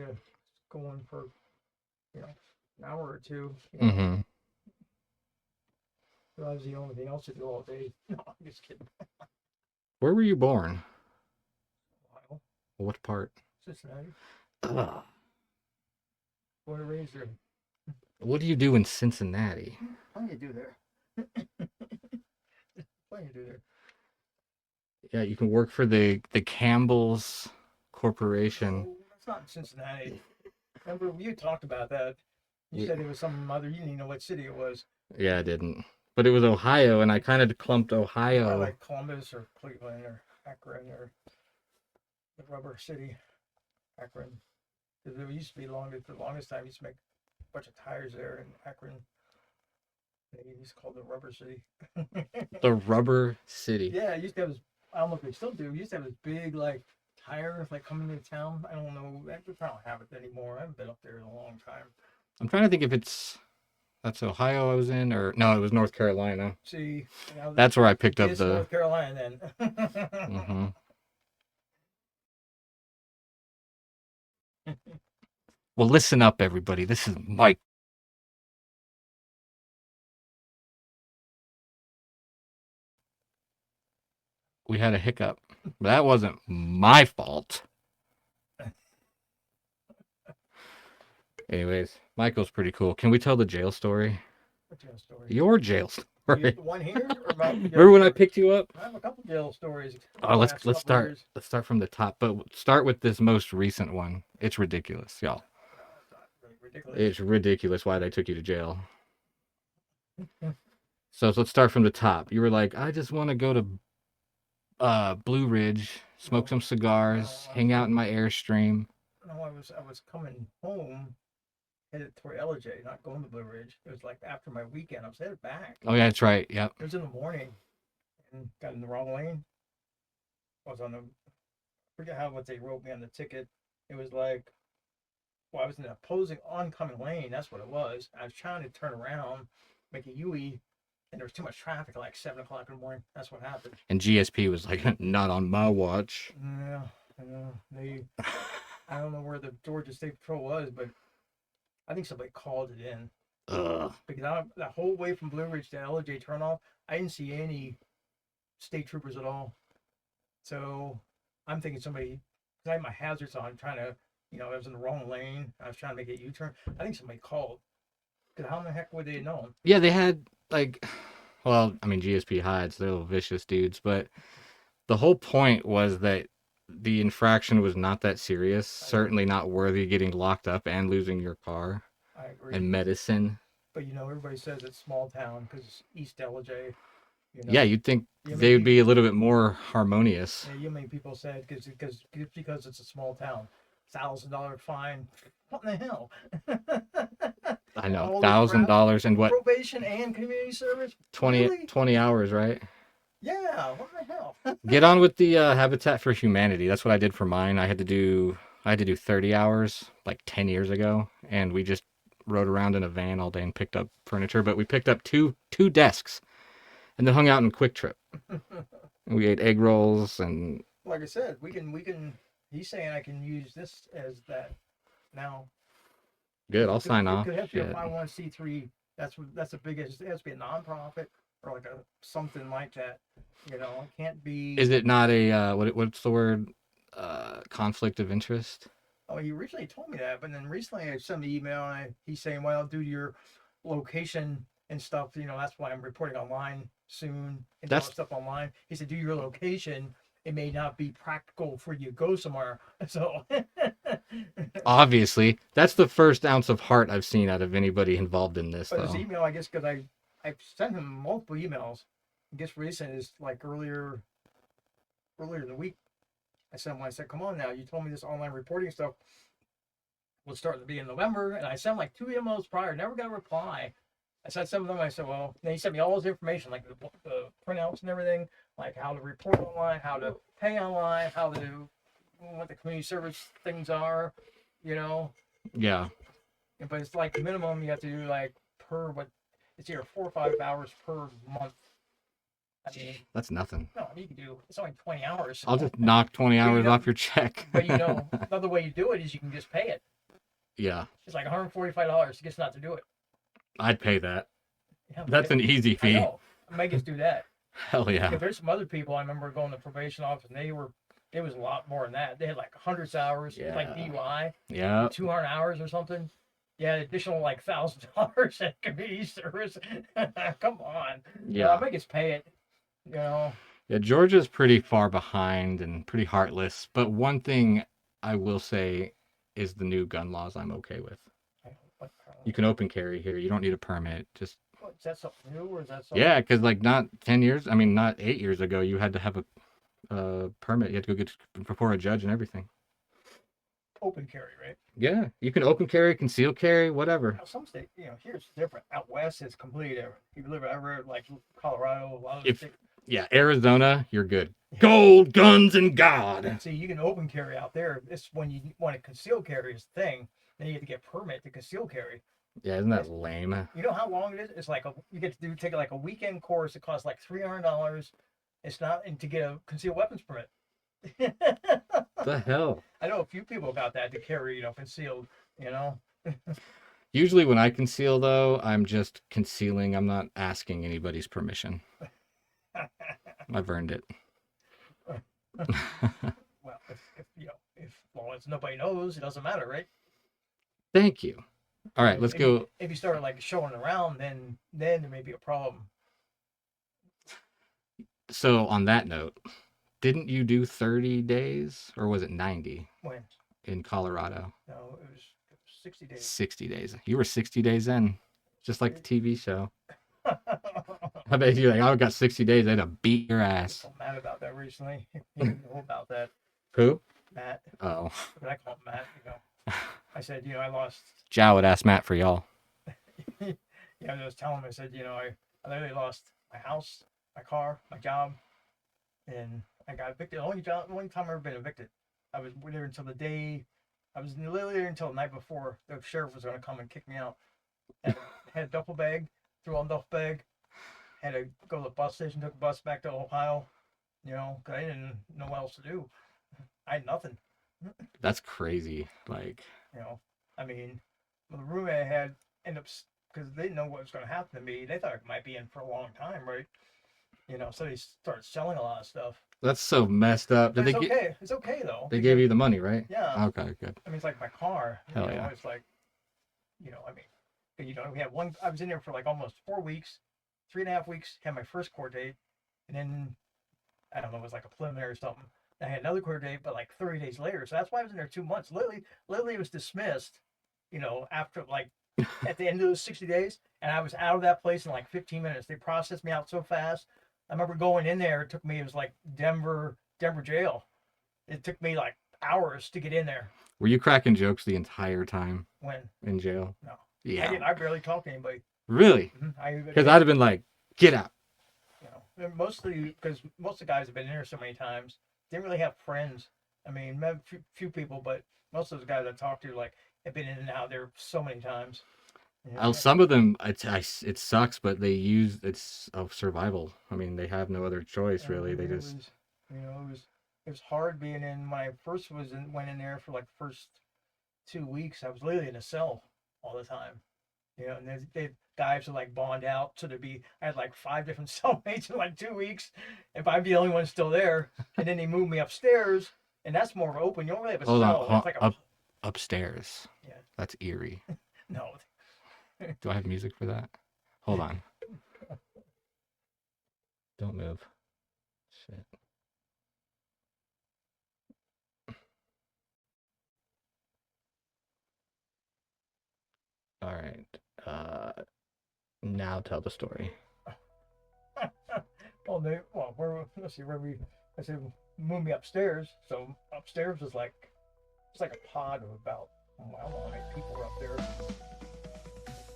to go in for, an hour or two. Mm-hmm. So I was the only thing else to do all day. No, I'm just kidding. Where were you born? Ohio, What part? Cincinnati. Ugh. Born and raised there. What do you do in Cincinnati? Plenty to do there. Plenty to do there. Yeah, you can work for the Campbell's Corporation. No, that's not in Cincinnati. Remember, you talked about that. You Yeah, said it was some other, you didn't even know what city it was. yeah, I didn't. But it was Ohio, and I kind of clumped Probably Ohio. like Columbus or Cleveland or Akron or the Rubber City, Akron. Because it used to be for the longest time, used to make a bunch of tires there in Akron. They used to call it the Rubber City. The Rubber City. Yeah, it used to have this, I don't know if they still do, it used to have this big, like, tire, like, coming into town. I don't know, I don't have it anymore. I haven't been up there in a long time. I'm trying to think if that's Ohio I was in, or no, it was North Carolina. See, That's where I picked up it's the. North Carolina Hmm. then. Well, listen up, everybody. This is Mike. We had a hiccup. But that wasn't my fault. Anyways, Michael's pretty cool. Can we tell the jail story? What jail story? Your jail You, story. the one here or about the Remember when I story? picked you up? I have a couple jail stories in Oh, the let's last let's couple of start years. let's start from the top, but start with this most recent one. It's ridiculous, y'all. No, it's not really ridiculous. It's ridiculous why they took you to jail. So let's start from the top. You were like, I just want to go to Blue Ridge, smoke No, some no, cigars, hang out in my Airstream. no. I was coming home, headed toward LJ, not going to Blue Ridge. It was like after my weekend. I was headed back. Oh yeah, that's right. Yep. It was in the morning, and got in the wrong lane. I was on the, I forget what they wrote me on the ticket. It was like, well, I was in an opposing oncoming lane. That's what it was. I was trying to turn around, make a U-E, and there was too much traffic at like 7 o'clock in the morning. That's what happened. And GSP was like, not on my watch. Yeah, I don't know where the Georgia State Patrol was, but I think somebody called it in Ugh. because that whole way from Blue Ridge to LJ turnoff, I didn't see any state troopers at all. So I'm thinking somebody, because I had my hazards on, trying to, I was in the wrong lane. I was trying to make a U-turn. I think somebody called. Because how in the heck would they know? Yeah, they had like, well, I mean, GSP hides, they're little vicious dudes, but the whole point was that the infraction was not that serious, certainly not worthy of getting locked up and losing your car I agree. and medicine. But everybody says it's small town because East LJ. Yeah, you'd think You they mean would be a little bit more harmonious. yeah, you mean people said because it's a small town, $1,000 fine. What in the hell? I know, All this crap, $1,000 and what, probation and community service. 20, Really? 20 hours, right? Yeah. What the hell? Get on with the Habitat for Humanity. That's what I did for mine. I had to do 30 hours like 10 years ago, and we just rode around in a van all day and picked up furniture, but we picked up two desks and then hung out in Quick Trip. And we ate egg rolls and Like I said, we can. He's saying I can use this as that now. good. I'll sign It off. could have to be a Shit. 501c3. That's the biggest. It has to be a nonprofit or like a something like that. It can't be. Is it not a what's the word? Conflict of interest? Oh, he originally told me that, but then recently I sent an email and he's saying, well, due to your location and stuff, that's why I'm reporting online soon and all That's that stuff online. He said, due to your location, it may not be practical for you to go somewhere. So, obviously that's the first ounce of heart I've seen out of anybody involved in this, but his though. email, I guess, because I sent him multiple emails. I guess recent is like earlier in the week. I sent him. I said, come on now, you told me this online reporting stuff would start at the beginning of November, and I sent like 2 emails prior, never got a reply. I sent some of them. I said, well, then he sent me all his information, like the printouts and everything, like how to report online, how to pay online, what the community service things are, you know. Yeah. But it's like minimum you have to do like it's either 4 or 5 hours per month. I mean, That's nothing. no, I mean, you can do it's only 20 hours. I'll just knock 20 hours know- off your check. But the other way you do it is you can just pay it. Yeah, It's like $145 just not to do it. I'd pay that. Yeah, That's an easy I fee. know. Make us do that. Hell yeah. Because there's some other people I remember going to the probation office and it was a lot more than that. They had like hundreds of hours, like Yeah. DUI, Yeah. 200 hours or something. Yeah, additional like $1,000 at community service. Come on. Yeah. Make us pay it. You know. Yeah, Georgia's pretty far behind and pretty heartless. But one thing I will say is the new gun laws I'm okay with. You can open carry here. You don't need a permit. Just Is that something new or is that something? yeah, because like not 10 years, I mean, not 8 years ago, you had to have a permit. You had to go get before a judge and everything. Open carry, right? Yeah, you can open carry, conceal carry, whatever. Now, some states, here's different. Out west, it's completely different. If you live everywhere, like Colorado, a lot of states. Yeah, Arizona, you're good. Gold, guns, and God. See, you can open carry out there. It's when you want to conceal carry is the thing. Then you have to get permit to conceal carry. Yeah, isn't that lame? You know how long it is? It's like you get to take like a weekend course. It costs like $300. It's not and to get a concealed weapons permit. The hell? I know a few people got that to carry, concealed. Usually when I conceal, though, I'm just concealing. I'm not asking anybody's permission. I've earned it. Well, if long as nobody knows, it doesn't matter, right? Thank you. All right, let's go. If you start like showing around, then there may be a problem. So on that note, didn't you do 30 days or was it 90? When? In Colorado. No, it was 60 days. 60 days. You were 60 days in, just like the TV show. I bet you're like, I got 60 days. I had to beat your ass. I'm mad about that recently. You know about that. Who? Matt. Oh. But I call him Matt, I said, I lost. Jow would ask Matt for y'all. Yeah, I was telling him, I said, I literally lost my house, my car, my job, and I got evicted. The only time I've ever been evicted. I was there until the day, I was literally there until the night before the sheriff was going to come and kick me out. Had a duffel bag, threw on the duffel bag, had to go to the bus station, took a bus back to Ohio, because I didn't know what else to do. I had nothing. That's crazy. Like, I mean, the roommate I had ended up, because they didn't know what was going to happen to me. They thought I might be in for a long time, right? So they started selling a lot of stuff. that's so messed up. Did But they it's okay. It's okay though. They gave you the money, right? Yeah. Okay, good. I mean, it's like my car. Hell yeah. It's like, I mean, we had one. I was in there for like almost 4 weeks, 3.5 weeks. Had my first court date, and then I don't know, it was like a preliminary or something. I had another court date, but like 30 days later. So that's why I was in there 2 months. Literally, it was dismissed. After like at the end of those 60 days, and I was out of that place in like 15 minutes. They processed me out so fast. I remember going in there. It was like Denver jail. It took me like hours to get in there. Were you cracking jokes the entire time When? in jail? No. Yeah. I barely talked to anybody. Really? Because I'd have been like, get out. Mostly because most of the guys have been in there so many times. Didn't really have friends. I mean, met a few people, but most of those guys I talked to have been in and out there so many times. Some of them, it sucks, but it's of survival. I mean, they have no other choice, really. They just... It was hard being in. When I first went in there for like the first 2 weeks, I was literally in a cell all the time. And they guys would like bond out, so I had like 5 different cellmates in like 2 weeks, if I'm the only one still there. And then they moved me upstairs, and that's more open. You don't really have a cell. Hold on. Upstairs. Yeah. That's eerie. No. Do I have music for that? Hold on. Don't move. Shit. All right. Now tell the story. Let's see where I said move me upstairs. So upstairs was like it's like a pod of about I don't know how many people were up there.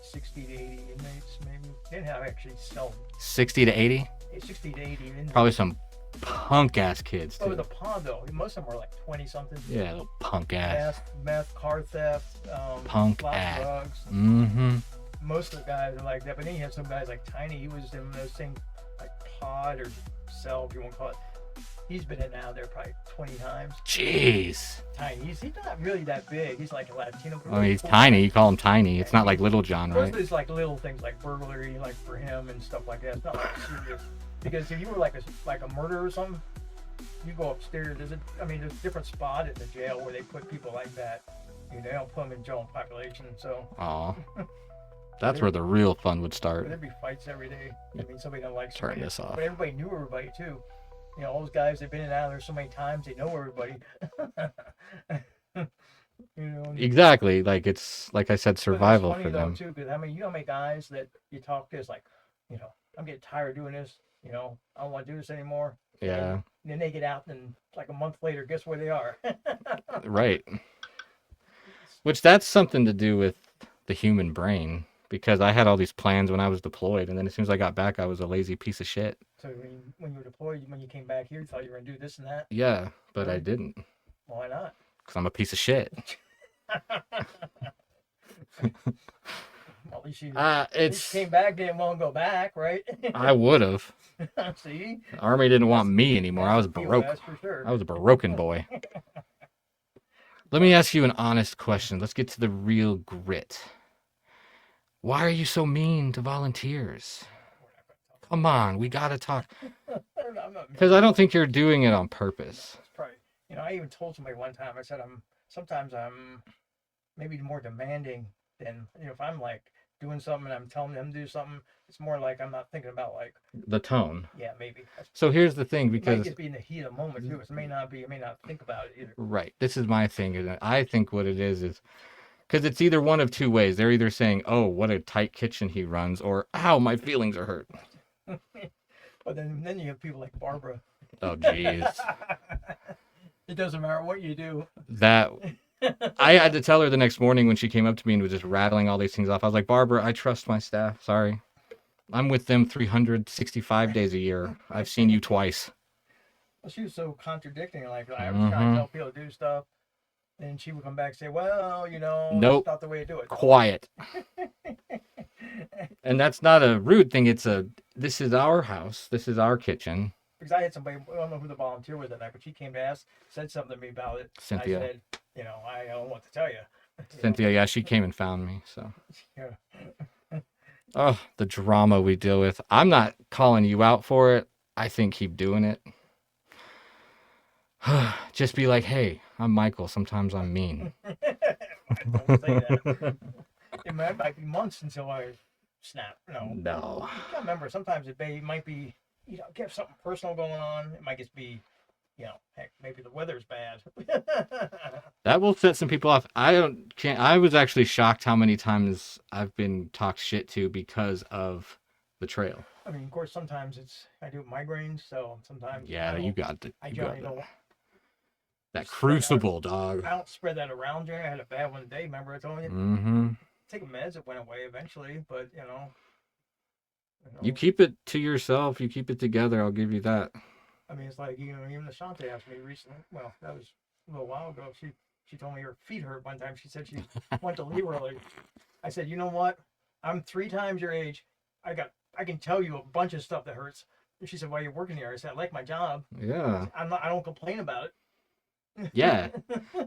60 to 80 inmates, maybe. They didn't have actually cell. 60 to 80? 60 to 80 inmates. Probably some punk ass kids too. Oh, the pod though. Most of them were like 20 something. Yeah, little punk ass. Meth, car theft, punk lots ass. of drugs. Mm-hmm. Most of the guys are like that, but then you have some guys like Tiny. He was in the same like pod or cell, if you want to call it. He's been in and out there probably 20 times. Jeez. Tiny. He's not really that big. He's like a Latino. I mean, he's tiny. You call him tiny. It's not like Little John, right? Mostly it's like little things like burglary, like for him and stuff like that. It's not like serious. Because if you were like a murder or something, you go upstairs. There's a different spot in the jail where they put people like that. They don't put them in general population. So. Oh. That's where the real fun would start. There'd be fights every day. Somebody don't like turn this off. But everybody knew everybody too. All those guys they've been in and out of there so many times, they know everybody. Exactly. Like it's like I said, survival for them. Too, because how many guys that you talk to is like, I'm getting tired of doing this. I don't want to do this anymore. Yeah. And then they get out, and like a month later, guess where they are? Right. Which that's something to do with the human brain. Because I had all these plans when I was deployed, and then as soon as I got back, I was a lazy piece of shit. So when you were deployed, when you came back here, you thought you were gonna do this and that? Yeah, but I didn't. Why not? Because I'm a piece of shit. Well, at least you came back, didn't want to go back, right? I would have. See? The Army didn't want me anymore. I was broke. That's for sure. I was a broken boy. Let me ask you an honest question. Let's get to the real grit. Why are you so mean to volunteers? Come on, we gotta talk. Because I don't think you're doing it on purpose. It's probably, I even told somebody one time. I said sometimes I'm maybe more demanding than if I'm like doing something and I'm telling them to do something. It's more like I'm not thinking about like the tone. Yeah, maybe. So here's the thing, because it might just be in the heat of the moment too. It may not be. I may not think about it either. Right. This is my thing. And I think what it is because it's either one of two ways. They're either saying, "Oh, what a tight kitchen he runs," or "Ow, my feelings are hurt." But then you have people like Barbara. Oh, jeez. It doesn't matter what you do. That I had to tell her the next morning when she came up to me and was just rattling all these things off. I was like, "Barbara, I trust my staff. Sorry, I'm with them 365 days a year. I've seen you twice." Well, she was so contradicting. Like I was trying to tell people to do stuff. And she would come back and say, well, nope. That's not the way to do it. Quiet. And that's not a rude thing. This is our house. This is our kitchen. Because I had somebody, I don't know who the volunteer was that night, but she came to ask, said something to me about it. Cynthia. I said, I don't know what to tell you. Cynthia, yeah, she came and found me, so. Yeah. Oh, the drama we deal with. I'm not calling you out for it. I think keep doing it. Just be like, hey, I'm Michael. Sometimes I'm mean. Don't say that. It might be months until I snap. No. I can't remember. Sometimes it might be, get something personal going on. It might just be, heck, maybe the weather's bad. That will set some people off. I was actually shocked how many times I've been talked shit to because of the trail. I mean, of course, sometimes I do migraines, so sometimes. Yeah, you got it. I generally don't. That crucible, dog. I don't spread that around you. I had a bad one today. Remember I told you? Mm-hmm. Take meds. It went away eventually, but You keep it to yourself. You keep it together. I'll give you that. I mean, it's like even Ashante asked me recently. Well, that was a little while ago. She told me her feet hurt one time. She said she went to leave early. I said, you know what? I'm 3 times your age. I can tell you a bunch of stuff that hurts. And she said, why are you working here? I said, I like my job. Yeah. I don't complain about it. Yeah,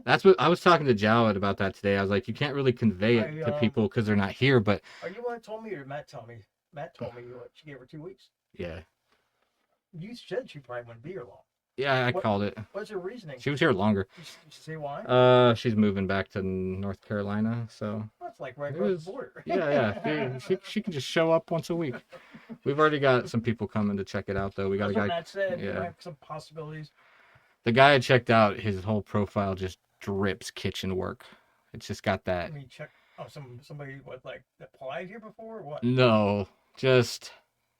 that's what I was talking to Jowett about that today. I was like, you can't really convey it to people because they're not here. But are you the one that told me, or Matt told me? Matt told me she gave her 2 weeks. Yeah. You said she probably wouldn't be here long. Yeah, I called it. What's her reasoning? She was here longer. Did you say why? She's moving back to North Carolina, so. That's like right across the border. Yeah. She can just show up once a week. We've already got some people coming to check it out, though. We got a guy. Matt said. Yeah. Have some possibilities. The guy I checked out, his whole profile just drips kitchen work. It's just got that. Let me check. Oh, somebody applied here before or what? No, just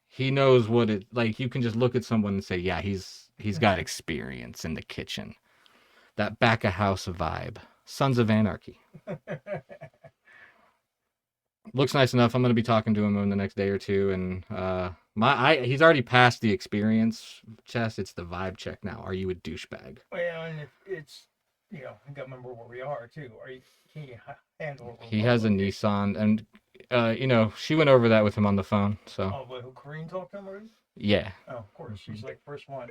he knows what it like. You can just look at someone and say, yeah, he's got experience in the kitchen. That back of house vibe. Sons of Anarchy. Looks nice enough. I'm going to be talking to him in the next day or two, and he's already passed the experience test. It's the vibe check now. Are you a douchebag? Well, and it's I got to remember where we are too. Can you handle it? He has a Nissan, and she went over that with him on the phone. So. Oh, but who Corinne talked to him already? Yeah. Oh, of course. She's like first one.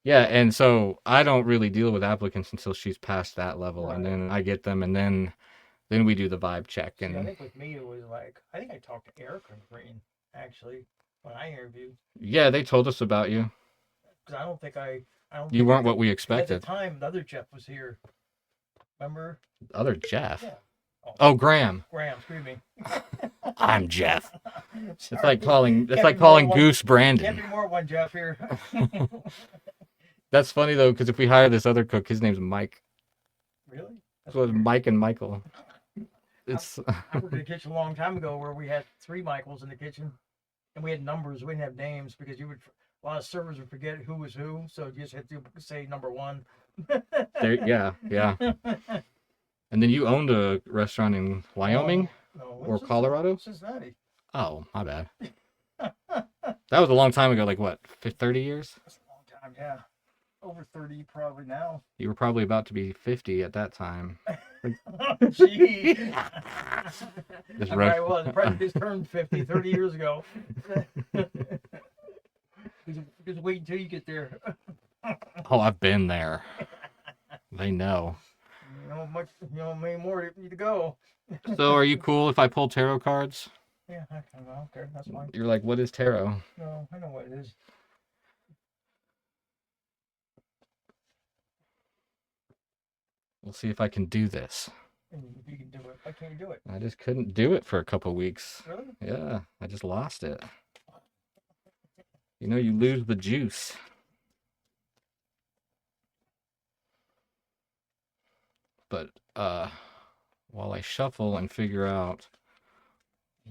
Yeah, and so I don't really deal with applicants until she's past that level, and Right. then I get them, and then we do the vibe check. See, I And think with me it was like I think I talked to Erica Green actually when I interviewed yeah, they told us about you. because I don't You think weren't what we because at the expected. time the other Jeff was here. Remember? Other Jeff. Yeah. Oh, Oh, Graham. Graham, excuse me. I'm Jeff. It's Sorry. like calling Can't be more than one. Goose Can't Brandon. be more than one Jeff here. That's funny though, because if we hire this other cook, his name's Mike. Really? That's So it's weird. Mike and Michael. It's I worked in the kitchen a long time ago where we had 3 Michaels in the kitchen, and we had numbers. We didn't have names because a lot of servers would forget who was who, so you just had to say number one. there. Yeah, yeah. And then you owned a restaurant in Wyoming No, or Colorado? Cincinnati. Oh, my bad. That was a long time ago. Like what, 30 years? That's a long time, yeah. Over 30 probably now. You were probably about to be 50 at that time. Gee. This I probably was. I probably just turned 50 30 years ago. Just wait until you get there. Oh, I've been there. They know. Many more to go. So, are you cool if I pull tarot cards? Yeah, I don't care. That's fine. You're like, what is tarot? No, I know what it is. We'll see if I can do this. And if you can do it, why can't you do it? I just couldn't do it for a couple weeks. Really? Yeah, I just lost it. You know, you lose the juice. But while I shuffle and figure out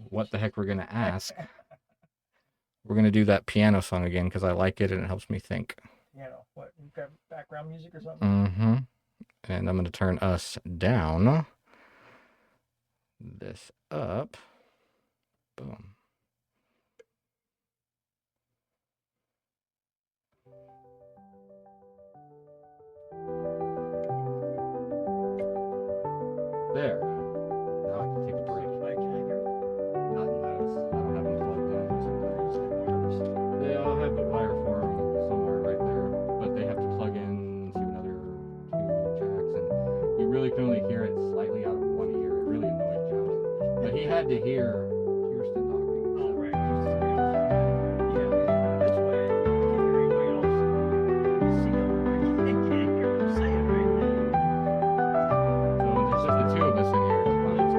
what the heck we're going to ask, we're going to do that piano song again because I like it and it helps me think. What? You got background music or something? Mm-hmm. And I'm going to turn us down. This up. Boom. There. Now I can take a break. I can't hear it. Not in those. I don't have them plugged in. Yeah, I'll have the wire for them somewhere right there. But they have to plug in to another 2 jacks. And you really can only hear it slightly out of one ear. It really annoyed Josh. But he had to hear Kirsten knocking. Oh, right. Yeah, this way, I can't hear anybody else. See them, I can't hear them say it right. So there's just the 2 of us in here. It's fine. It's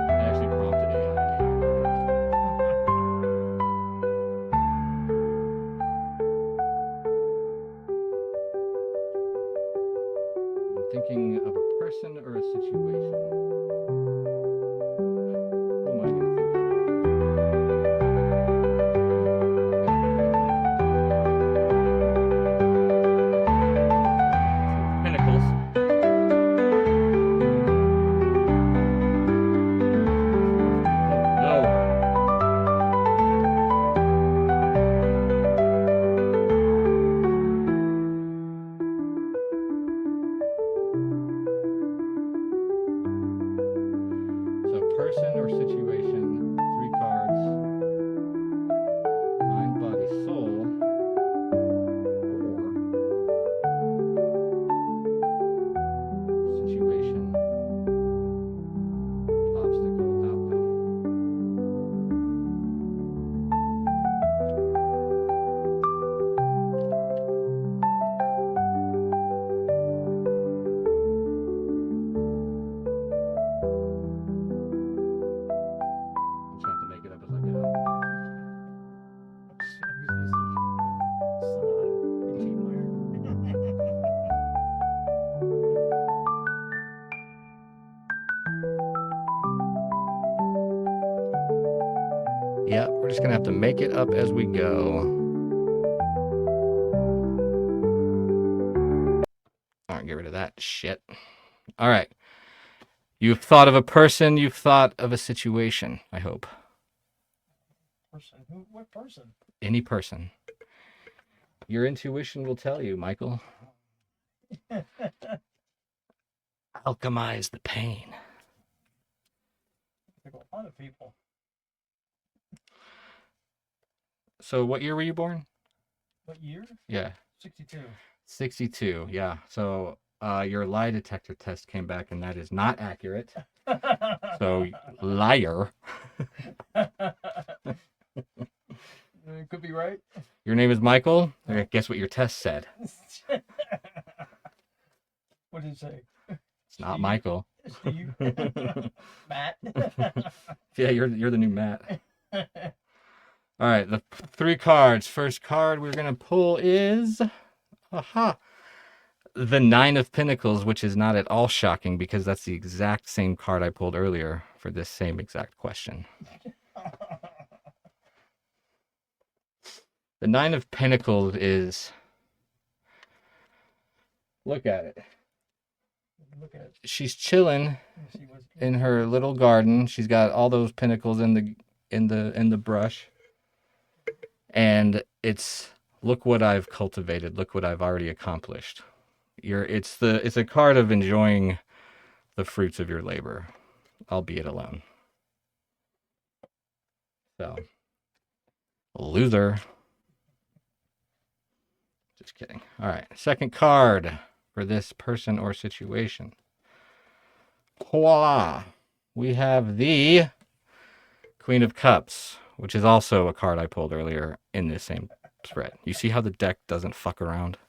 I actually prompted AI. I'm thinking of a person or a situation. Who am I going to think of? Pinnacles. No. So person or situation, 3 cards. Mind, body, soul. Or situation, obstacle, outcome. Yeah, we're just gonna have to make it up as we go. All right, get rid of that shit. All right. You've thought of a person, you've thought of a situation, I hope. Person? Who? What person? Any person. Your intuition will tell you, Michael. Alchemize the pain. There's a lot of people. So what year were you born? What year? Yeah. 62. 62, yeah. So your lie detector test came back and that is not accurate. So liar. It could be right. Your name is Michael? Okay, guess what your test said? What did it say? It's not Michael. Steve. Matt. Yeah, you're the new Matt. All right, the 3 cards. First card we're gonna pull is the 9 of Pentacles, which is not at all shocking because that's the exact same card I pulled earlier for this same exact question. The 9 of Pentacles is, look at it. Look at it. She's chilling in her little garden. She's got all those pentacles in the brush. And it's, look what I've cultivated. Look what I've already accomplished. It's a card of enjoying the fruits of your labor, albeit alone. So, loser. Just kidding. All right, second card for this person or situation. Voila! We have the Queen of Cups, which is also a card I pulled earlier in this same spread. You see how the deck doesn't fuck around?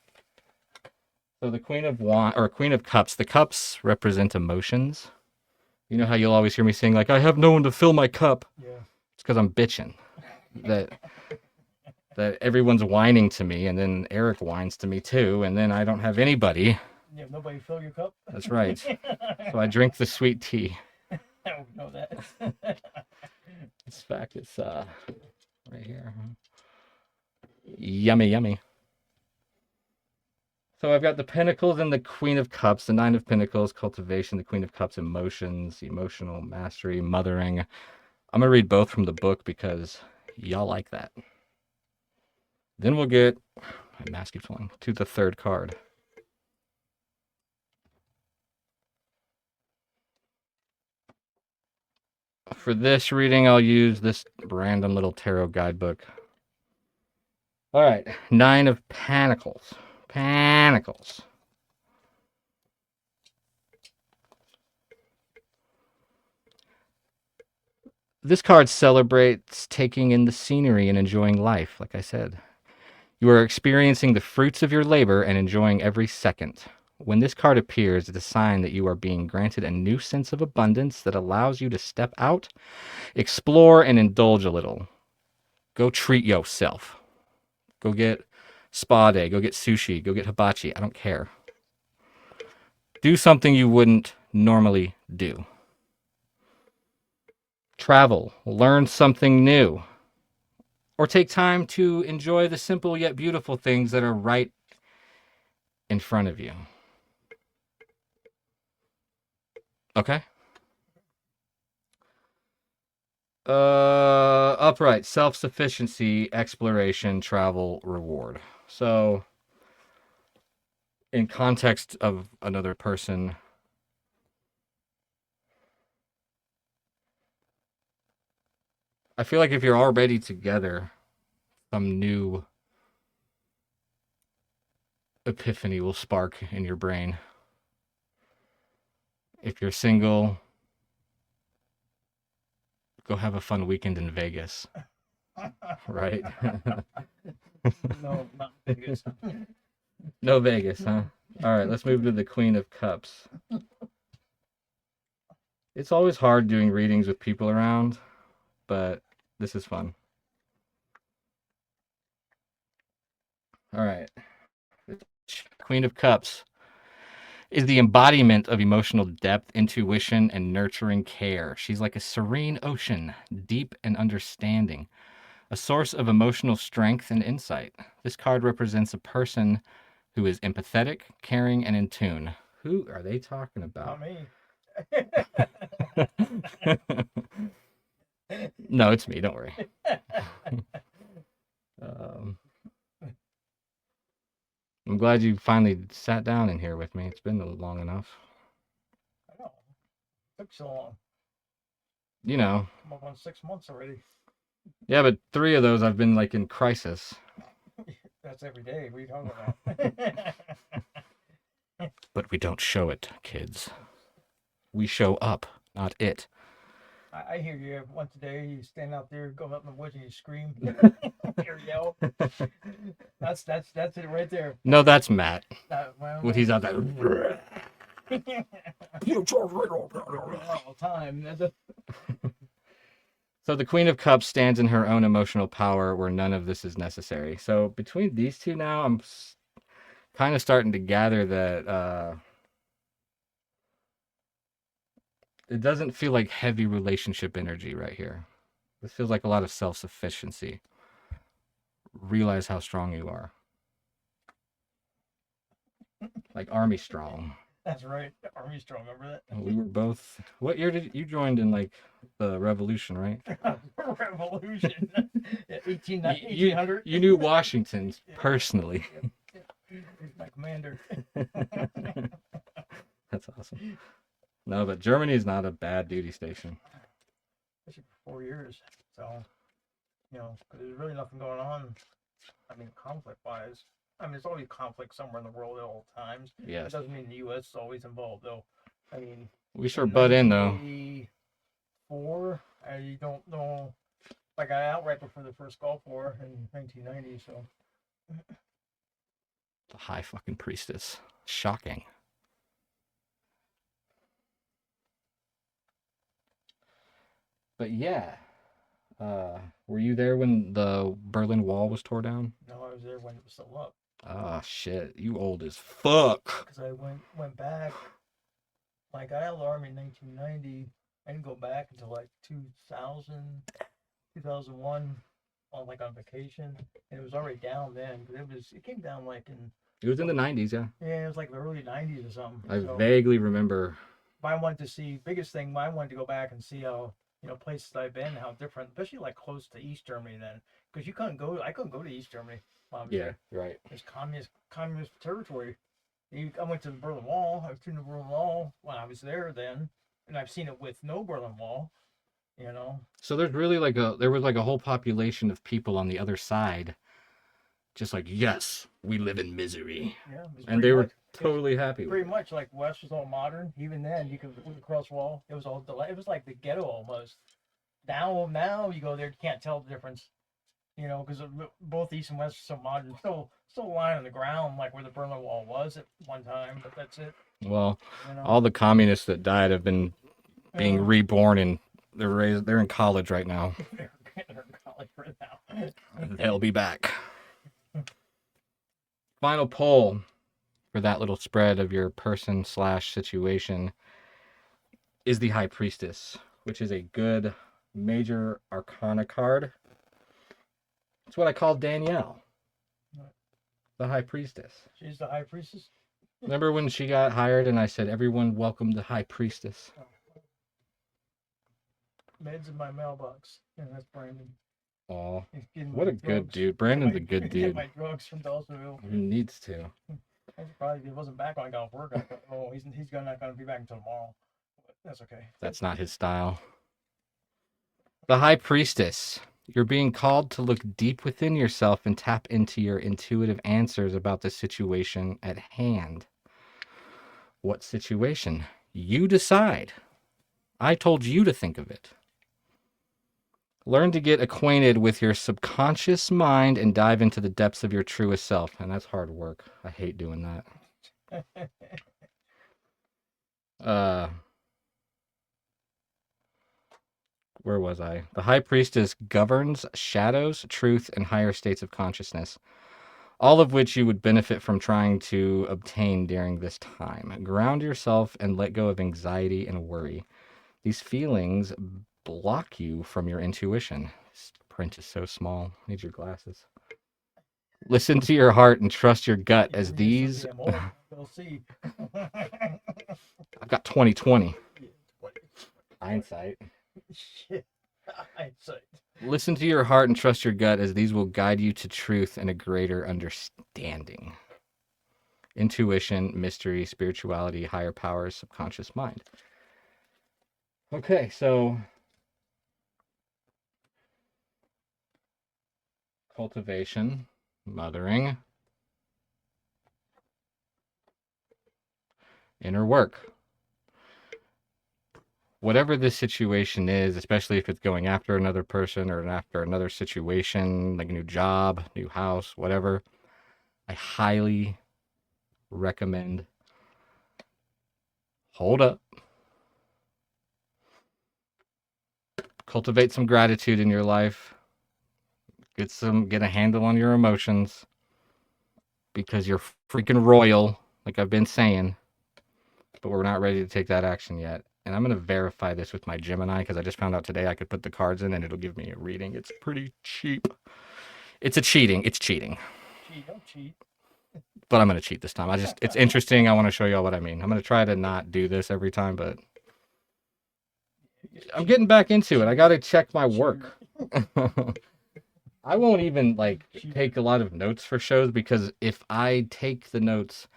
So the Queen of Cups, the cups represent emotions. You know how you'll always hear me saying, like, I have no one to fill my cup? Yeah. It's because I'm bitching. That everyone's whining to me, and then Eric whines to me too, and then I don't have anybody. You have nobody fill your cup? That's right. So I drink the sweet tea. I don't know that. In fact, it's right here. Yummy, yummy. So I've got the Pentacles and the Queen of Cups, the 9 of Pentacles, cultivation, the Queen of Cups, emotions, emotional mastery, mothering. I'm going to read both from the book because y'all like that. Then we'll get, my mask keeps falling, to the third card. For this reading, I'll use this random little tarot guidebook. All right, 9 of Pentacles. Pentacles. This card celebrates taking in the scenery and enjoying life, like I said. You are experiencing the fruits of your labor and enjoying every second. When this card appears, it's a sign that you are being granted a new sense of abundance that allows you to step out, explore, and indulge a little. Go treat yourself. Go get spa day. Go get sushi. Go get hibachi. I don't care. Do something you wouldn't normally do. Travel. Learn something new. Or take time to enjoy the simple yet beautiful things that are right in front of you. Okay? Upright, self-sufficiency, exploration, travel, reward. So, in context of another person, I feel like if you're already together, some new epiphany will spark in your brain. If you're single, go have a fun weekend in Vegas. Right? No, not Vegas. No Vegas, huh? All right, let's move to the Queen of Cups. It's always hard doing readings with people around, but this is fun. All right. Queen of Cups. is the embodiment of emotional depth, intuition, and nurturing care. She's like a serene ocean, deep and understanding, a source of emotional strength and insight. This card represents a person who is empathetic, caring, and in tune. Who are they talking Not about? me. No, it's me. Don't worry. Um, I'm glad you finally sat down in here with me. It's been long enough. I know. Took so long. You know. Come up on 6 months already. Yeah, but 3 of those I've been like in crisis. That's every day. What are you talking about? But we don't show it, kids. We show up, not it. I hear you. Once a day, you stand out there, go up in the woods, and you scream. You yell. That's it right there. No, that's Matt. Well, When he's out there. all time. So the Queen of Cups stands in her own emotional power where none of this is necessary. So between these two now, I'm kind of starting to gather that it doesn't feel like heavy relationship energy right here. This feels like a lot of self-sufficiency. Realize how strong you are. Like Army strong. That's right. Army strong. Remember that? We were both. What year did you joined in like the Revolution, right? Revolution. 1800. You knew Washington personally. He's my commander. That's awesome. No, but Germany is not a bad duty station. Especially for 4 years. So, because there's really nothing going on. I mean, conflict-wise. I mean, there's always conflict somewhere in the world at all times. Yes. It doesn't mean the U.S. is always involved, though. I mean, we sure butt in, though. 1984, I don't know. I got out right before the first Gulf War in 1990, so. The High fucking Priestess. Shocking. But yeah. Were you there when the Berlin Wall was tore down? No, I was there when it was still up. Ah, shit. You old as fuck. Because I went back. I got out of the Army in 1990. I didn't go back until like 2000, 2001 on vacation. And it was already down then. Because it came down It was in the 90s, yeah. Yeah, it was like the early 90s or something. I vaguely remember. But I wanted to see, biggest thing, I wanted to go back and see how, places I've been, how different, especially like close to East Germany then. Because I couldn't go to East Germany. Yeah, right. It's communist territory. I went to the Berlin Wall. I was through the Berlin Wall when I was there then. And I've seen it with no Berlin Wall, So there's really there was a whole population of people on the other side. Just like, yes, we live in misery. Yeah. And they were totally happy with it. Pretty much like West was all modern. Even then, you could look across the wall. It was it was like the ghetto almost. Now you go there, you can't tell the difference. Because both East and West are so modern. Still lying on the ground like where the Berlin Wall was at one time, but that's it. Well, all the communists that died have been being reborn, and they're in college right now. They're in college right now. They'll be back. Final poll for that little spread of your person/situation is the High Priestess, which is a good major arcana card. It's what I call Danielle, the High Priestess. She's the High Priestess? Remember when she got hired and I said, everyone welcome the High Priestess? Meds in my mailbox. Yeah, that's Brandon. Aw, what a good dude. Brandon's a good dude. My drugs from Dawsonville. He needs to. I'm surprised he wasn't back when I got off work. I thought, he's not going to be back until tomorrow. But that's okay. That's not his style. The High Priestess. You're being called to look deep within yourself and tap into your intuitive answers about the situation at hand. What situation? You decide. I told you to think of it. Learn to get acquainted with your subconscious mind and dive into the depths of your truest self. And that's hard work. I hate doing that. Where was I? The High Priestess governs shadows, truth, and higher states of consciousness. all of which you would benefit from trying to obtain during this time. Ground yourself and let go of anxiety and worry. These feelings block you from your intuition. This print is so small. Need your glasses. Listen to your heart and trust your gut as these. We'll see. I've got 20/20. Hindsight. Shit. Hindsight. Listen to your heart and trust your gut as these will guide you to truth and a greater understanding. Intuition, mystery, spirituality, higher powers, subconscious mind. Okay, so cultivation, mothering, inner work. Whatever this situation is, especially if it's going after another person or after another situation, like a new job, new house, whatever, I highly recommend hold up. Cultivate some gratitude in your life. Get a handle on your emotions because you're freaking royal, like I've been saying, but we're not ready to take that action yet. And I'm going to verify this with my Gemini because I just found out today I could put the cards in and it'll give me a reading. It's pretty cheap. It's cheating. Don't cheat. But I'm going to cheat this time. It's interesting. I want to show you all what I mean. I'm going to try to not do this every time, but I'm getting back into it. I got to check my work. I won't even take a lot of notes for shows because if I take the notes,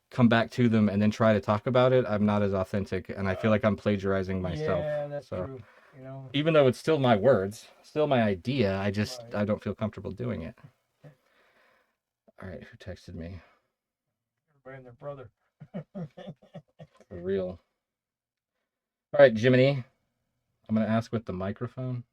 come back to them, and then try to talk about it, I'm not as authentic, and I feel like I'm plagiarizing myself. Yeah, that's true. You know, even though it's still my words, still my idea, I don't feel comfortable doing it. All right, who texted me? Everybody and their brother. For real. All right, Jiminy. I'm going to ask with the microphone.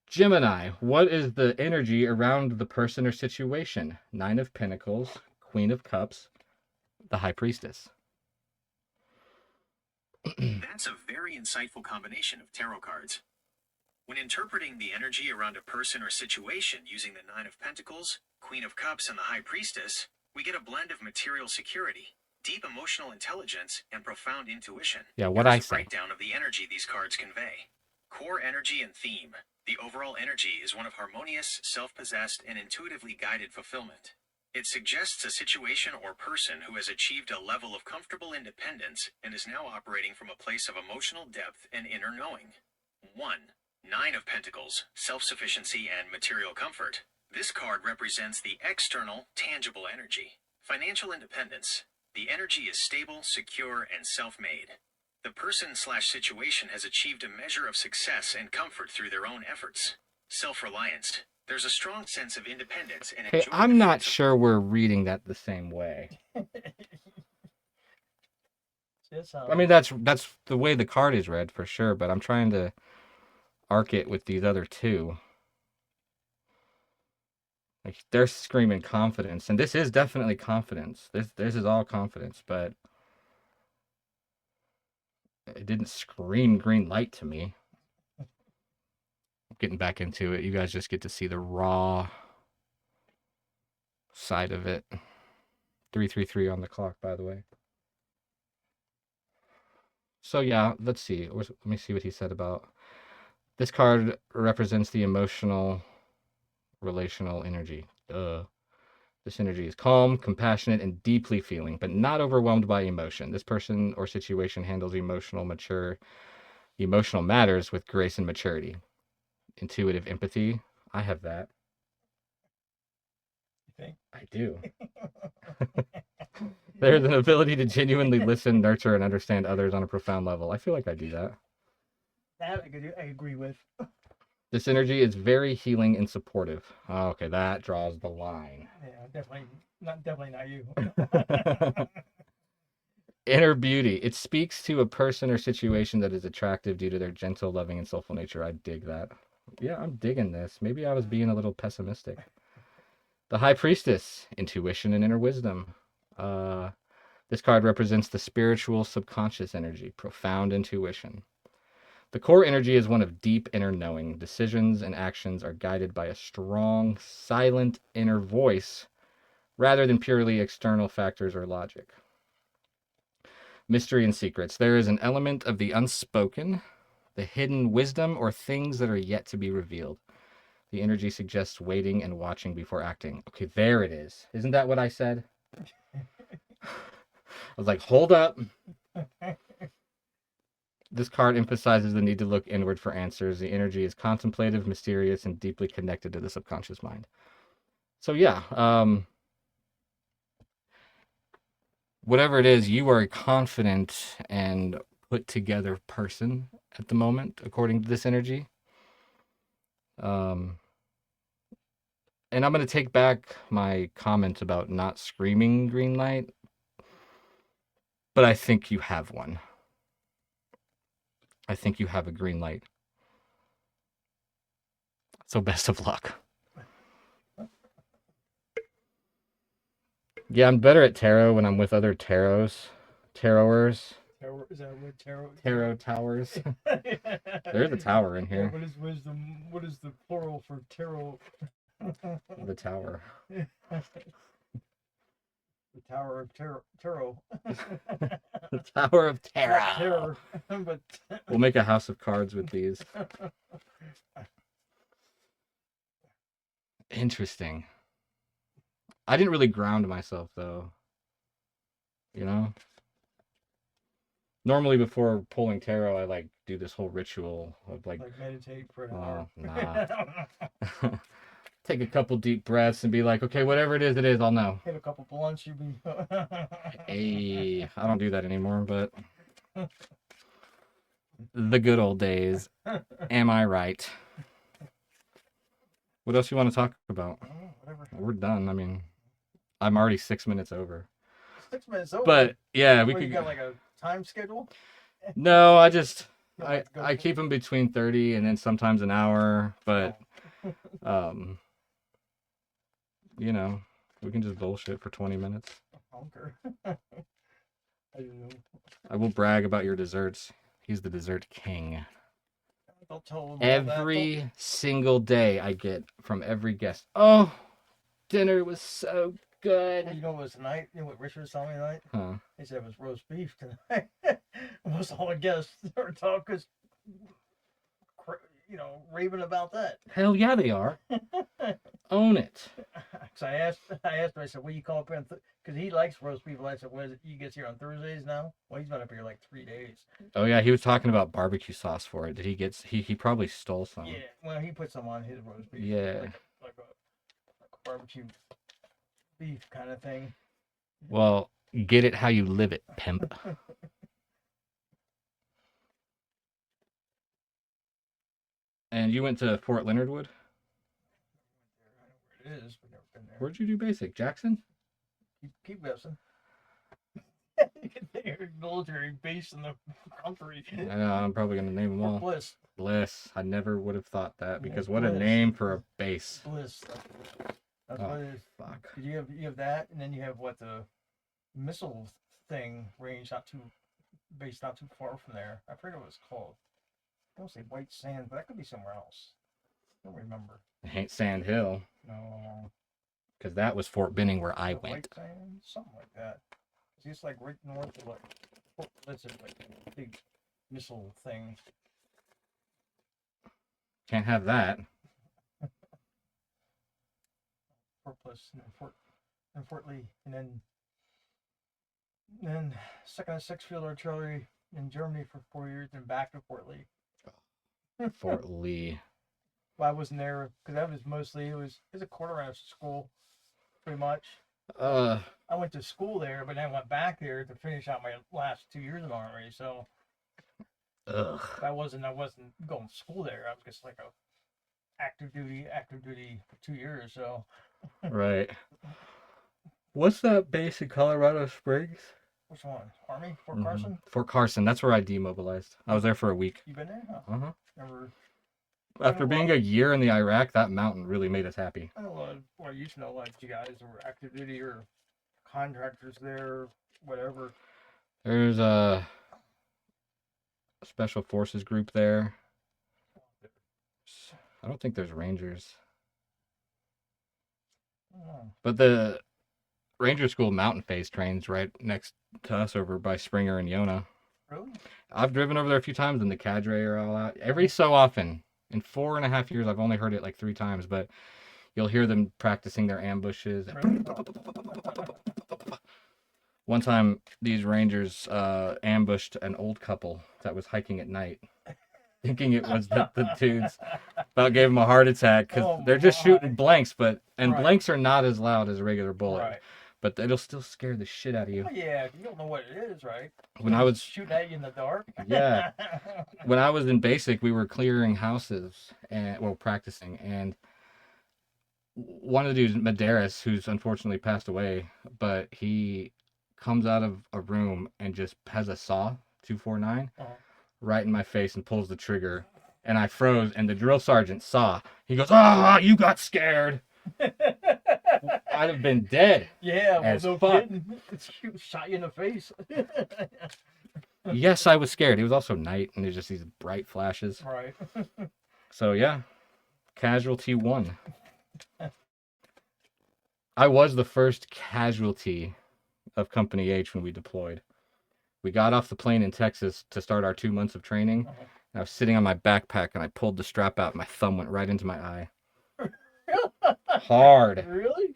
Gemini, what is the energy around the person or situation? 9 of Pentacles, Queen of Cups, the High Priestess. That's a very insightful combination of tarot cards. When interpreting the energy around a person or situation using the 9 of Pentacles, Queen of Cups, and the High Priestess, we get a blend of material security, deep emotional intelligence, and profound intuition. Yeah, what I Here's a say. breakdown of the energy these cards convey. Core energy and theme. The overall energy is one of harmonious, self-possessed, and intuitively guided fulfillment. It suggests a situation or person who has achieved a level of comfortable independence and is now operating from a place of emotional depth and inner knowing. 1. 9 of Pentacles, self-sufficiency and material comfort. This card represents the external, tangible energy. Financial independence. The energy is stable, secure, and self-made. The person/situation has achieved a measure of success and comfort through their own efforts. Self-reliance. There's a strong sense of independence and Hey, I'm not sure we're reading that the same way. I mean, that's the way the card is read for sure, but I'm trying to arc it with these other two. Like, they're screaming confidence, and this is definitely confidence. This is all confidence, but it didn't scream green light to me. Getting back into it, you guys just get to see the raw side of it. 333 on the clock, by the way. So yeah, let's see. Let me see what he said about this card. Represents the emotional, relational energy. This energy is calm, compassionate, and deeply feeling, but not overwhelmed by emotion. This person or situation handles emotional matters with grace and maturity. Intuitive empathy. I have that. You think? I do. There's an ability to genuinely listen, nurture, and understand others on a profound level. I feel like I do that. That I agree with. This energy is very healing and supportive. Oh, okay, that draws the line. Yeah, definitely not you. Inner beauty. It speaks to a person or situation that is attractive due to their gentle, loving, and soulful nature. I dig that. Yeah, I'm digging this. Maybe I was being a little pessimistic. The High Priestess. Intuition and inner wisdom. This card represents the spiritual subconscious energy, profound intuition. The core energy is one of deep inner knowing. Decisions and actions are guided by a strong, silent inner voice rather than purely external factors or logic. Mystery and secrets. There is an element of the unspoken, the hidden wisdom, or things that are yet to be revealed. The energy suggests waiting and watching before acting. Okay, there it is. Isn't that what I said? I was like, hold up. This card emphasizes the need to look inward for answers. The energy is contemplative, mysterious, and deeply connected to the subconscious mind. So yeah, whatever it is, you are a confident and put together person at the moment, according to this energy. And I'm going to take back my comment about not screaming green light, but I think you have one. I think you have a green light. So best of luck. Yeah, I'm better at tarot when I'm with other taroters. Tarot, is that what tarot? Tarot towers. There's a tower in Yeah, here. what is wisdom? What is the plural for tarot? The tower. The Tower of Tarot. The Tower of Not Terror. terror, but We'll make a house of cards with these. Interesting. I didn't really ground myself though. You know? Normally before pulling tarot, I like do this whole ritual of like meditate for an hour. nah. Take a couple deep breaths and be like, okay, whatever it is, I'll know. Hit a couple blunts, you be. Hey, I don't do that anymore, but the good old days. Am I right? What else you want to talk about? Whatever. We're done. I mean, I'm already 6 minutes over. 6 minutes over. But yeah, we What, could. you got like a time schedule? No, I just You like to go I for- keep them between 30 and then sometimes an hour, but you know, we can just bullshit for 20 minutes. Honker. I don't know. I will brag about your desserts. He's the dessert king. Don't tell them Every single day I get from every guest. Oh, dinner was so good. You know what was tonight? You know what Richard was telling me tonight? Huh. He said it was roast beef tonight. Almost all the guests are talking, raving about that. Hell yeah, they are. Own it. So I asked him, I said, "What do you call up here?" Because he likes roast beef. I said, "What is it? You gets here on Thursdays now?" Well, he's been up here like 3 days. Oh yeah, he was talking about barbecue sauce for it. Did he get? He probably stole some. Yeah, well, he put some on his roast beef. Yeah. Like a barbecue beef kind of thing. Well, get it how you live it, pimp. And you went to Fort Leonard Wood? I know where it is, but never been there. Where'd you do basic? Jackson? Keep guessing. Your military base in the country. I know, I'm probably going to name them all. Bliss. Bliss. I never would have thought that because Yeah, what a Bliss. name for a base. Bliss. That's Oh, what it is. fuck. You have that, and then you have what the missile thing range based not too far from there. I forget what it's called. I don't say White Sand, but that could be somewhere else. I don't remember. It ain't Sand Hill No. because that was Fort Benning where I White went. Sand, something like that. It's just like right north of like Fort Bliss, is like a big missile thing. Can't have that. Fort Bliss and then Fort Lee, and then second and sixth field artillery in Germany for 4 years, then back to Fort Lee. Fort Lee. Well, I wasn't there because that was mostly it was a quarter-hour school, pretty much. Uh, I went to school there, but then I went back there to finish out my last 2 years in the Army. So ugh. I wasn't going to school there. I was just like a active duty for 2 years. So Right. What's that base in Colorado Springs? which one? Army? Fort Carson? Fort Carson. That's where I demobilized. I was there for a week. You been there? Huh? Uh-huh. Never. After being a year in the Iraq, that mountain really made us happy. I know I used to know a lot of you guys who were active duty or contractors there, whatever. There's special forces group there. I don't think there's Rangers. Oh, But the Ranger School Mountain Phase trains right next to us over by Springer and Yona. really? I've driven over there a few times and the cadre are all out. Every so often, in 4.5 years, I've only heard it like 3 times, but you'll hear them practicing their ambushes. Really? One time, these Rangers ambushed an old couple that was hiking at night, thinking it was the dudes. About gave them a heart attack because Oh they're just my. shooting blanks, but Right. blanks are not as loud as a regular bullet, Right. but it'll still scare the shit out of you. Oh, yeah, you don't know what it is, right? When I was shooting at you in the dark. Yeah. when I was in basic, we were clearing houses and practicing, and one of the dudes, Medeiros, who's unfortunately passed away, but he comes out of a room and just has a saw 249 Uh-huh. right in my face and pulls the trigger, and I froze. And the drill sergeant saw. He goes, "Ah, you got scared." I'd have been dead. Yeah, well, As no fuck. kidding. Shoot, shot you in the face. Yes, I was scared. It was also night, and there's just these bright flashes. Right. So yeah, casualty 1. I was the first casualty of Company H when we deployed. We got off the plane in Texas to start our 2 months of training. Uh-huh. And I was sitting on my backpack and I pulled the strap out and my thumb went right into my eye. Hard. Really?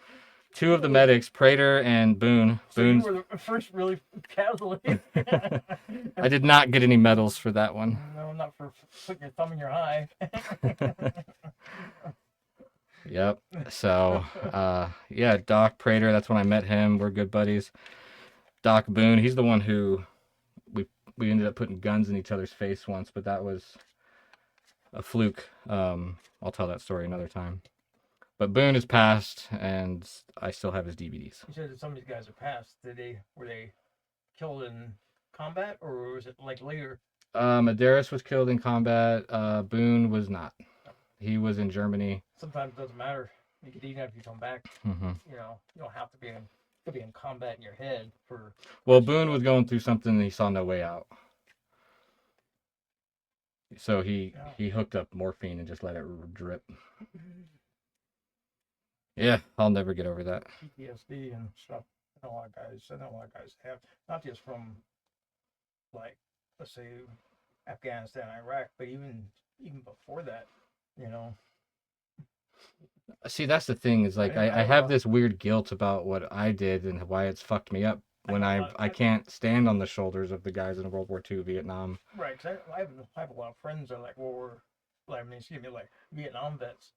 2 of the medics, Prater and Boone. So you Boone's. were the first really casualty. I did not get any medals for that one. No, not for putting your thumb in your eye. Yep. So, yeah, Doc Prater, that's when I met him. We're good buddies. Doc Boone, he's the one who we ended up putting guns in each other's face once, but that was a fluke. I'll tell that story another time. But Boone is passed, and I still have his DVDs. You said that some of these guys are passed. Were they killed in combat, or was it like later? Medeiros was killed in combat. Boone was not. He was in Germany. Sometimes it doesn't matter. You could even if you come back. Mm-hmm. You don't have to be in combat in your head for. Well, Boone was going through something and he saw no way out. So he hooked up morphine and just let it drip. Yeah, I'll never get over that. PTSD and stuff. I know a lot of guys have, not just from, like, let's say Afghanistan, Iraq, but even before that, See, that's the thing is like I have this weird guilt about what I did and why it's fucked me up when I can't stand on the shoulders of the guys in World War II, Vietnam. Right, because I have a lot of friends that are like like Vietnam vets.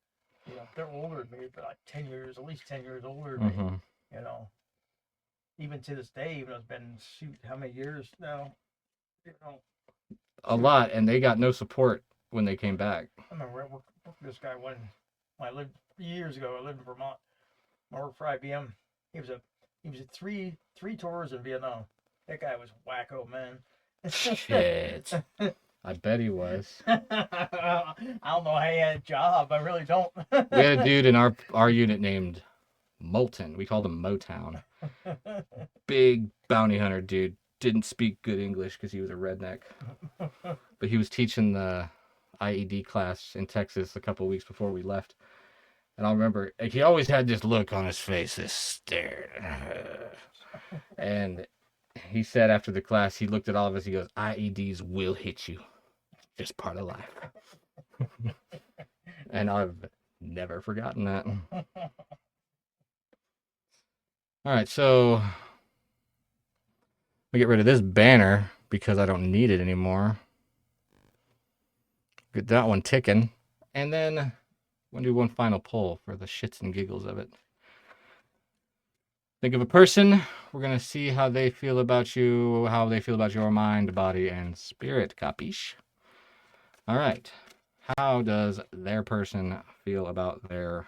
They're older than me, but like at least 10 years older than me. Even to this day, even though it's been how many years now, A lot, and they got no support when they came back. I remember I worked for this guy when I lived years ago. I lived in Vermont. I worked for IBM. He was at 3 tours in Vietnam. That guy was wacko, man. Shit. I bet he was. I don't know how he had a job. I really don't. We had a dude in our unit named Moulton. We called him Motown. Big bounty hunter dude. Didn't speak good English because he was a redneck. But he was teaching the IED class in Texas a couple of weeks before we left. And I remember he always had this look on his face, this stare. And he said after the class, he looked at all of us, he goes, IEDs will hit you. Just part of life. And I've never forgotten that. All right, so we get rid of this banner because I don't need it anymore. Get that one ticking. And then I'm going to do one final poll for the shits and giggles of it. Think of a person. We're going to see how they feel about you, how they feel about your mind, body, and spirit. Capiche? All right. How does their person feel about their...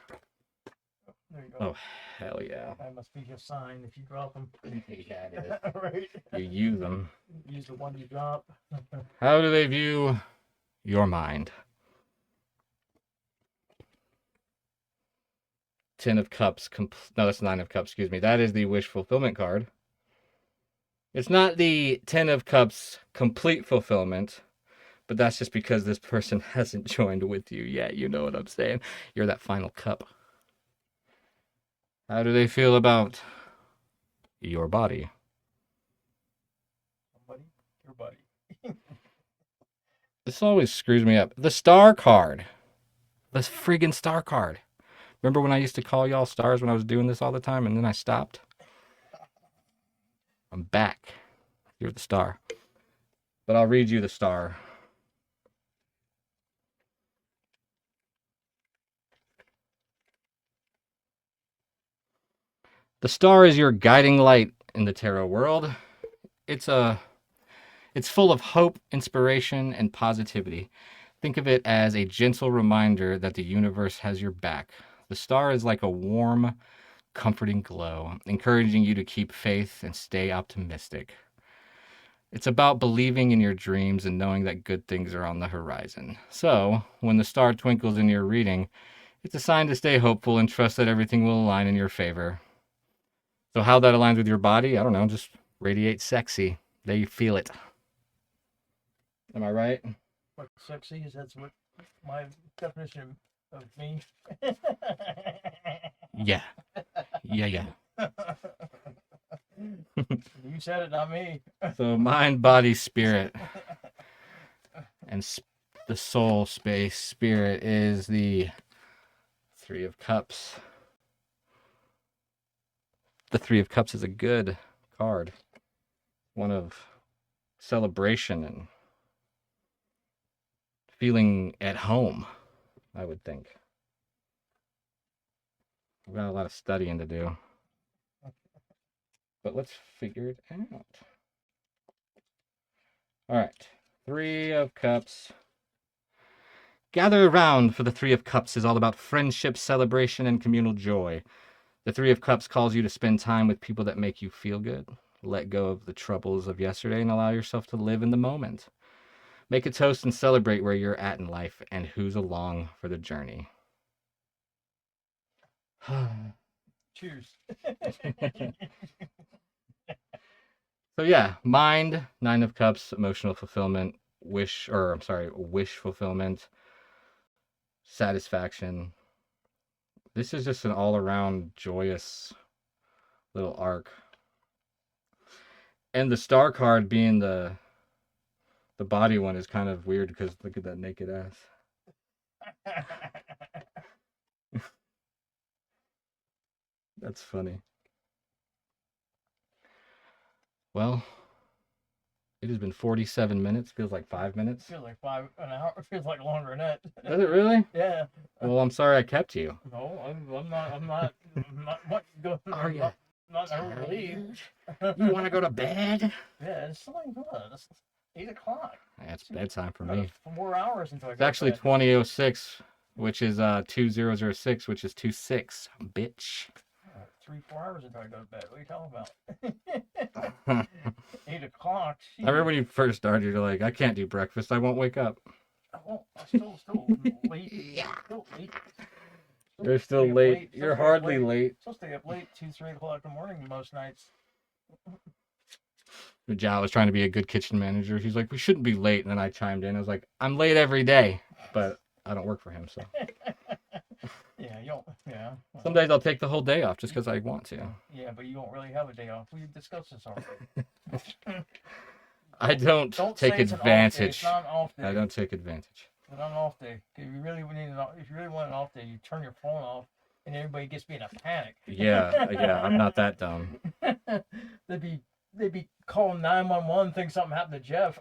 There you go. Oh, hell yeah. That must be your sign if you drop them. Yeah, it is. Right. You use them. Use the one you drop. How do they view your mind? 10 of Cups. No, that's 9 of Cups. Excuse me. That is the wish fulfillment card. It's not the 10 of Cups complete fulfillment. But that's just because this person hasn't joined with you yet. You know what I'm saying? You're that final cup. How do they feel about your body? Somebody, your buddy. This always screws me up. The star card. The friggin' star card. Remember when I used to call y'all stars when I was doing this all the time and then I stopped? I'm back. You're the star. But I'll read you the star. The star is your guiding light in the tarot world. It's full of hope, inspiration, and positivity. Think of it as a gentle reminder that the universe has your back. The star is like a warm, comforting glow, encouraging you to keep faith and stay optimistic. It's about believing in your dreams and knowing that good things are on the horizon. So, when the star twinkles in your reading, it's a sign to stay hopeful and trust that everything will align in your favor. So how that aligns with your body, I don't know, just radiate sexy. There you feel it. Am I right? What sexy is? That's what my definition of me. Yeah. Yeah. You said it, not me. So mind, body, spirit. And the soul space spirit is the Three of Cups. The Three of Cups is a good card. One of celebration and feeling at home, I would think. We've got a lot of studying to do. But let's figure it out. All right. Three of Cups. Gather around, for the Three of Cups is all about friendship, celebration, and communal joy. The Three of Cups calls you to spend time with people that make you feel good. Let go of the troubles of yesterday and allow yourself to live in the moment. Make a toast and celebrate where you're at in life and who's along for the journey. Cheers. So yeah, mind, Nine of Cups, emotional fulfillment, wish fulfillment, satisfaction. This is just an all-around joyous little arc. And the star card being the body one is kind of weird because look at that naked ass. That's funny. Well, it has been 47 minutes. Feels like 5 minutes. Feels like an hour. It feels like longer than that. Does it really? Yeah. Well, I'm sorry I kept you. No, I'm not much good. Are you? Not to leave. You want to go to bed? Yeah, it's something good. It's 8 o'clock. That's bedtime for me. 4 hours until I It's go actually to bed. 2006, which is 2006, which is 26, bitch. 3-4 hours until I go to bed. What are you talking about? 8 o'clock. I remember when you first started, you're like, I can't do breakfast. I won't wake up. Oh, still late. Yeah. Still late. You're still late. You're hardly late. Still stay up late, 2-3 o'clock in the morning most nights. Jal was trying to be a good kitchen manager. He's like, we shouldn't be late. And then I chimed in. I was like, I'm late every day, but I don't work for him. So Yeah, you don't. Yeah. some days I'll take the whole day off just because I want to. Yeah, but you don't really have a day off. We discussed this already. I don't take say it's an off day. advantage. It's not an off day. I don't take advantage. It's not an off day. If you really want an off day, you turn your phone off, and everybody gets me in a panic. Yeah, I'm not that dumb. they'd be calling 911, think something happened to Jeff.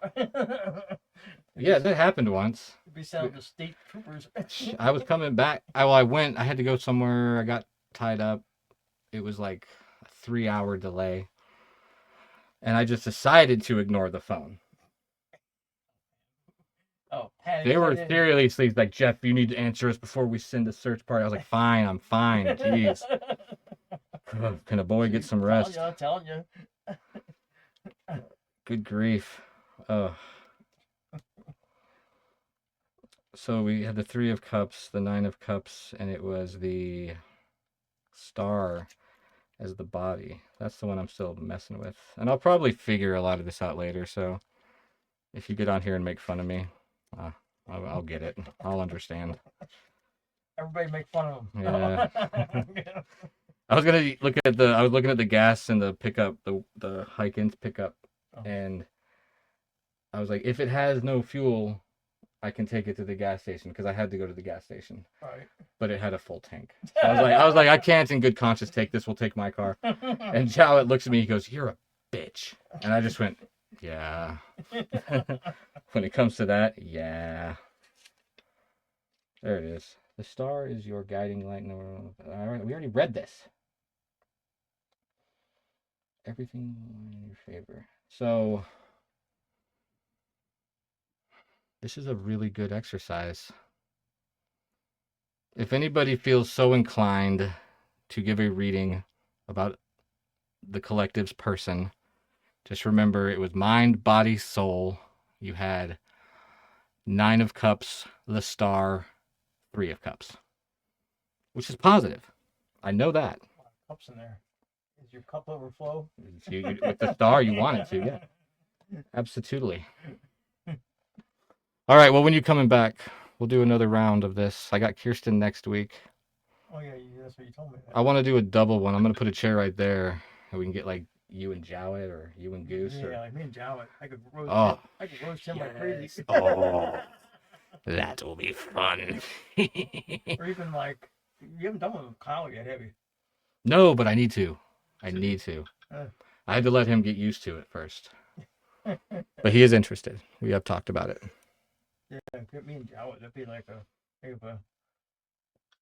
Yeah, that happened once. It'd be sounding to state troopers. I was coming back. I went. I had to go somewhere. I got tied up. It was like a 3-hour delay. And I just decided to ignore the phone. Oh, panic. They were seriously like, Jeff, you need to answer us before we send a search party. I was like, fine, I'm fine. Jeez. Can a boy get some rest? I'm telling you. Good grief. Oh. So we had the Three of Cups, the Nine of Cups, and it was the Star as the body. That's the one I'm still messing with. And I'll probably figure a lot of this out later, so if you get on here and make fun of me, I'll get it. I'll understand. Everybody make fun of him. Yeah. I was looking at the gas and the pickup, the hike-ins pickup, and I was like, if it has no fuel, I can take it to the gas station because I had to go to the gas station. Right. But it had a full tank. So I was like, I can't in good conscience take this. We'll take my car. And Jowett looks at me. He goes, "You're a bitch." And I just went, yeah. When it comes to that, yeah. There it is. The star is your guiding light. No, all right, we already read this. Everything in your favor. So this is a really good exercise. If anybody feels so inclined to give a reading about the collective's person, just remember it was mind, body, soul. You had 9 of cups, the star, 3 of cups, which is positive. I know that. A lot of cups in there. Is your cup overflow? With the star, you want it to, yeah. Absolutely. All right, well, when you coming back, we'll do another round of this. I got Kirsten next week. Oh, yeah, that's what you told me. I want to do a double one. I'm going to put a chair right there, and we can get, like, you and Jowett or you and Goose. Yeah, or... like me and Jowett. I could roast Oh, him. I could roast him like crazy. Oh, that will be fun. Or even, like, you haven't done one with Kyle yet, have you? No, but I need to. I need to. Uh. I had to let him get used to it first. But he is interested. We have talked about it. Yeah, get me and Jowett. That'd be like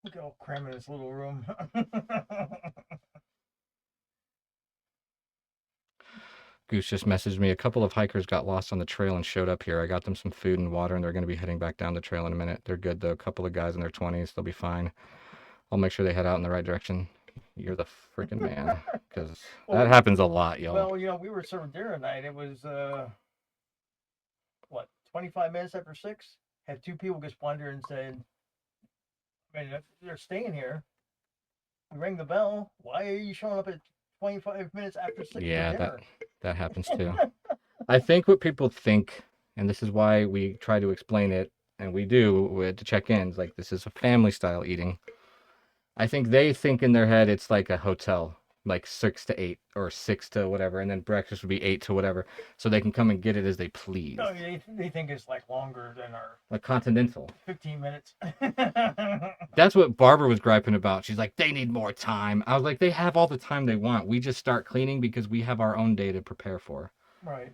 look at all cram in this little room. Goose just messaged me. A couple of hikers got lost on the trail and showed up here. I got them some food and water, and they're going to be heading back down the trail in a minute. They're good, though. A couple of guys in their 20s. They'll be fine. I'll make sure they head out in the right direction. You're the freaking man. Because that happens a lot, y'all. Well, we were serving dinner tonight. It was, 25 minutes after 6? Had 2 people just wander and said, I mean, if they're staying here. We rang the bell. Why are you showing up at 25 minutes after 6 Yeah, for dinner? that happens too. I think what people think, and this is why we try to explain it, and we do to check-ins, like this is a family style eating. I think they think in their head it's like a hotel, like 6 to 8 or 6 to whatever, and then breakfast would be 8 to whatever, so they can come and get it as they please. No, they think it's like longer than our Like continental. 15 minutes. That's what Barbara was griping about. She's like, they need more time. I was like, they have all the time they want. We just start cleaning because we have our own day to prepare for. Right.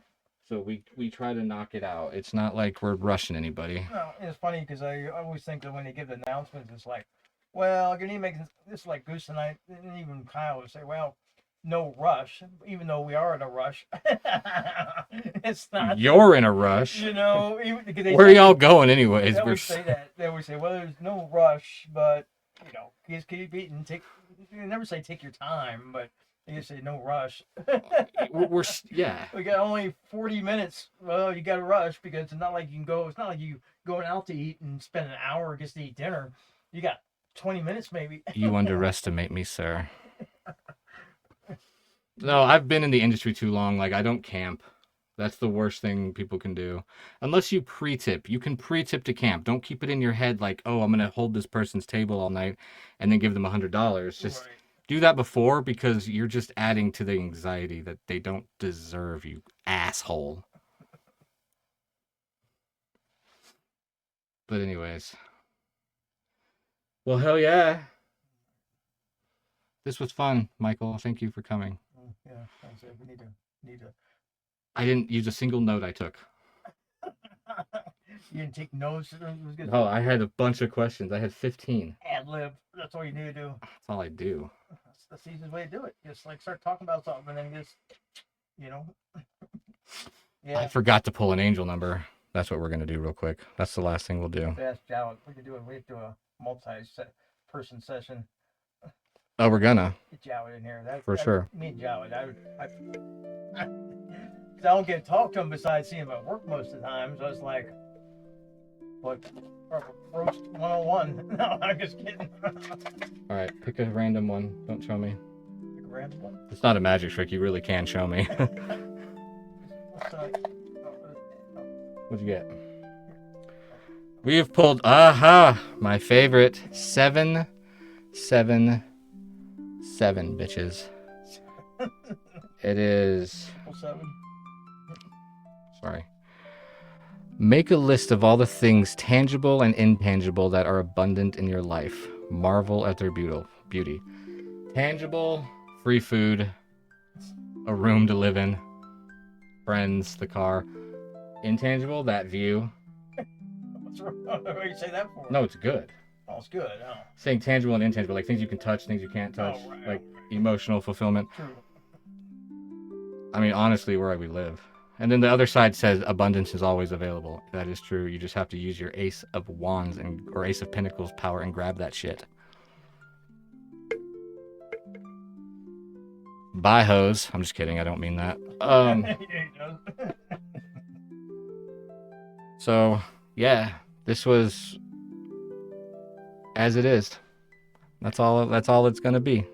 So we try to knock it out. It's not like we're rushing anybody. No, it's funny because I always think that when they give the announcements, it's like, well, you need to make this like Goose and I, and even Kyle would say, well, no rush, even though we are in a rush. It's not. You're in a rush. Where are y'all going anyways? They always say that. They always say, well, there's no rush, but, just keep eating. They never say take your time, but they just say no rush. Yeah. We got only 40 minutes. Well, you got to rush because it's not like it's not like you going out to eat and spend an hour just to eat dinner. You got 20 minutes maybe. You underestimate me, sir. No, I've been in the industry too long. Like, I don't camp. That's the worst thing people can do. Unless you pre-tip. You can pre-tip to camp. Don't keep it in your head like, oh, I'm going to hold this person's table all night and then give them $100. Just do that before, because you're just adding to the anxiety that they don't deserve, you asshole. But anyways. Well, hell yeah. This was fun, Michael. Thank you for coming. Yeah, thanks. We need to. I didn't use a single note I took. You didn't take notes? Oh, I had a bunch of questions. I had 15. Ad-lib. That's all you need to do. That's all I do. That's the easiest way to do it. Just like start talking about something and then just, Yeah. I forgot to pull an angel number. That's what we're going to do real quick. That's the last thing we'll do. Ask Jowett. We have to do a multi-person session. Oh, we're gonna. Get Jowett in here. Sure. Me and Jowett. I don't get to talk to him besides seeing him at work most of the time. So it's like, what? Roast 101. No, I'm just kidding. All right, pick a random one. Don't show me. Pick a random one? It's not a magic trick. You really can show me. What's What'd you get? We have pulled, my favorite 777 bitches. It is, 7. sorry. Make a list of all the things tangible and intangible that are abundant in your life. Marvel at their beauty. Tangible, free food, a room to live in, friends, the car. Intangible, that view. What's wrong? What do you say that for? No, it's good. Oh, it's good. Oh, Saying tangible and intangible, like things you can touch, things you can't touch, right, like emotional fulfillment. true. I mean, honestly, where we live. And then the other side says abundance is always available. That is true. You just have to use your Ace of Wands or Ace of Pentacles power and grab that shit. Bye, hoes. I'm just kidding. I don't mean that. So, yeah, this was as it is. That's all it's going to be.